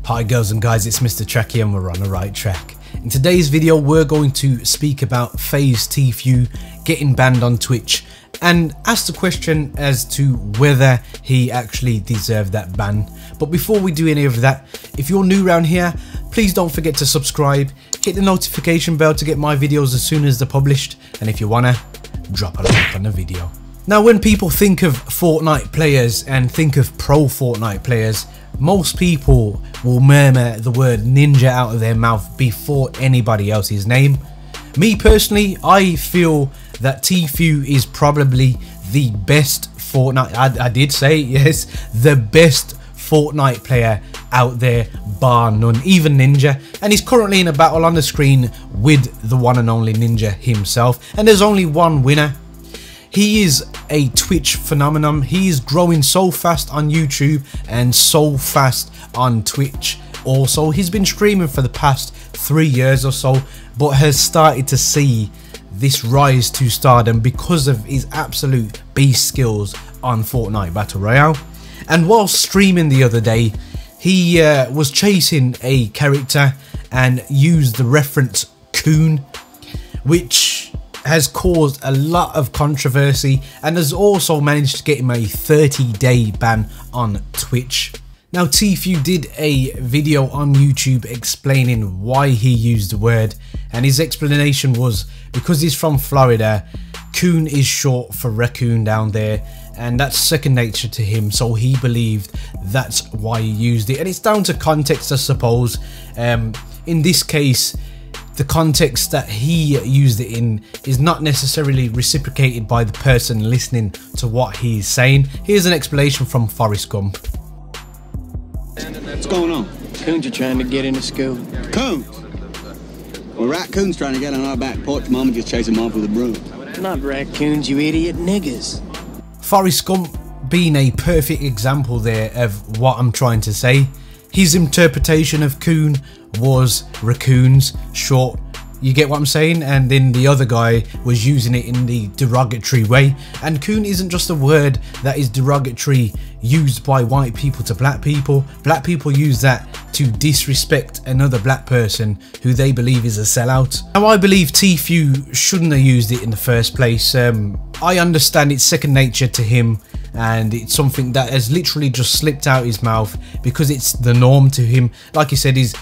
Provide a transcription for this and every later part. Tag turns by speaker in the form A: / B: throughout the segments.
A: Hi girls and guys, it's Mr. Tracky and we're on the right track. In today's video we're going to speak about Faze Tfue getting banned on Twitch and ask the question as to whether he actually deserved that ban. But before we do any of that, if you're new around here, please don't forget to subscribe, hit the notification bell to get my videos as soon as they're published, and if you wanna, drop a like on the video. Now when people think of Fortnite players and think of pro Fortnite players, most people will murmur the word ninja out of their mouth before anybody else's name. Me personally, I feel that Tfue is probably the best Fortnite, I did say yes, the best Fortnite player out there bar none, even Ninja, and he's currently in a battle on the screen with the one and only Ninja himself, and there's only one winner. He is a Twitch phenomenon. He is growing so fast on YouTube and so fast on Twitch also. He's been streaming for the past 3 years or so, but has started to see this rise to stardom because of his absolute beast skills on Fortnite Battle Royale. And while streaming the other day, he was chasing a character and used the reference coon, which has caused a lot of controversy and has also managed to get him a 30-day ban on Twitch. Now Tfue did a video on YouTube explaining why he used the word, and his explanation was because he's from Florida, coon is short for raccoon down there, and that's second nature to him, so he believed that's why he used it. And it's down to context, I suppose. In this case, the context that he used it in is not necessarily reciprocated by the person listening to what he's saying. Here's an explanation from Forrest Gump.
B: What's going on?
C: Coons are trying to get into school.
B: Coons? Well, raccoons trying to get on our back porch. Mama just chased them off with a broom.
C: Not raccoons, you idiot, niggas.
A: Forrest Gump being a perfect example there of what I'm trying to say. His interpretation of coon was raccoons, short, you get what I'm saying, and then the other guy was using it in the derogatory way. And coon isn't just a word that is derogatory used by white people to black people. Black people use that to disrespect another black person who they believe is a sellout. Now I believe Tfue shouldn't have used it in the first place. I understand it's second nature to him, and it's something that has literally just slipped out his mouth because it's the norm to him. Like he said, his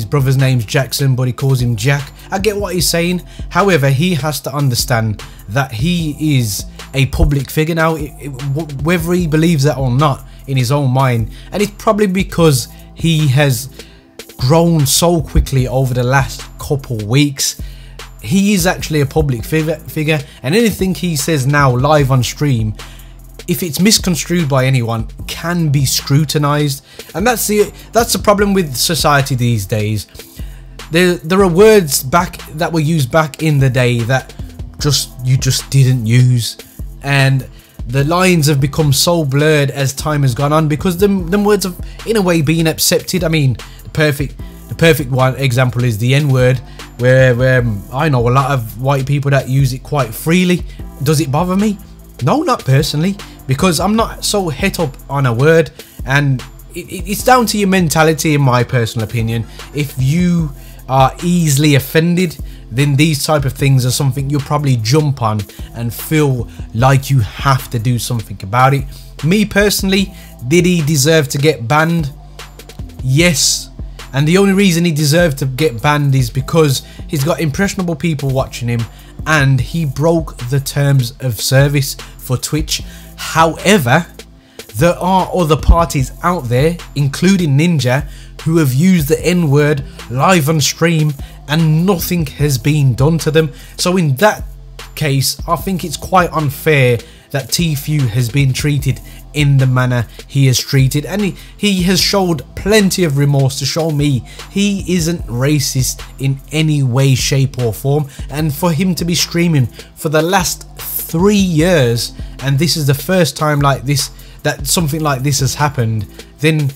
A: brother's name's Jackson, but he calls him Jack. I get what he's saying. However, he has to understand that he is a public figure now, whether he believes that or not in his own mind. And it's probably because he has grown so quickly over the last couple weeks. He is actually a public figure, and anything he says now live on stream, if it's misconstrued by anyone, can be scrutinized. And that's the problem with society these days. There are words that were used back in the day that you just didn't use, and the lines have become so blurred as time has gone on because them words have in a way been accepted. I mean, the perfect one example is the N-word, where I know a lot of white people that use it quite freely. Does it bother me? No, not personally, because I'm not so het up on a word, and it's down to your mentality, in my personal opinion. If you are easily offended, then these type of things are something you'll probably jump on and feel like you have to do something about it. Me personally, did he deserve to get banned? Yes. And the only reason he deserved to get banned is because he's got impressionable people watching him and he broke the terms of service for Twitch. However, there are other parties out there, including Ninja, who have used the N-word live on stream and nothing has been done to them. So in that case, I think it's quite unfair that Tfue has been treated in the manner he is treated, and he has showed plenty of remorse to show me he isn't racist in any way, shape or form. And for him to be streaming for the last 3 years, and this is the first time like this that something like this has happened, then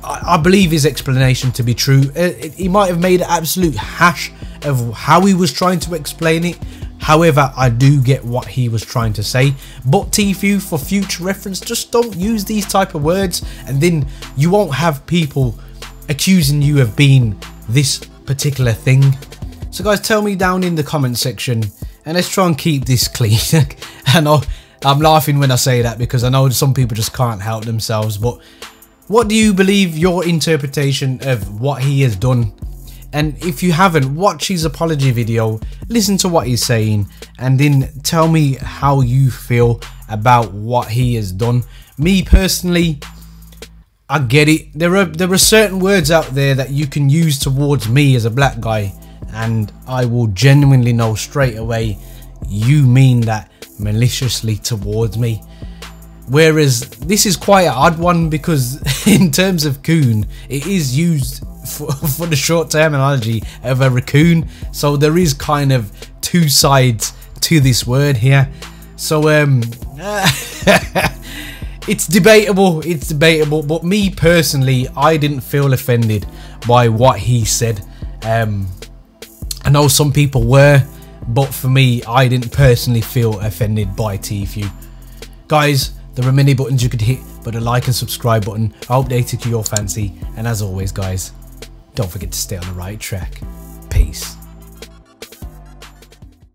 A: I believe his explanation to be true. He might have made an absolute hash of how he was trying to explain it. However, I do get what he was trying to say. But Tfue, for future reference, just don't use these type of words, and then you won't have people accusing you of being this particular thing. So guys, tell me down in the comment section, and let's try and keep this clean. I know I'm laughing when I say that because I know some people just can't help themselves, but what do you believe your interpretation of what he has done? And if you haven't, watch his apology video, listen to what he's saying, and then tell me how you feel about what he has done. Me personally, I get it. There are certain words out there that you can use towards me as a black guy, and I will genuinely know straight away you mean that maliciously towards me. Whereas this is quite an odd one, because in terms of coon, it is used for the short terminology of a raccoon, so there is kind of two sides to this word here. So it's debatable, but me personally, I didn't feel offended by what he said. I know some people were, but for me, I didn't personally feel offended by Tfue. Guys, there are many buttons you could hit, but the like and subscribe button, I hope they tickle your fancy, and as always guys, don't forget to stay on the right track.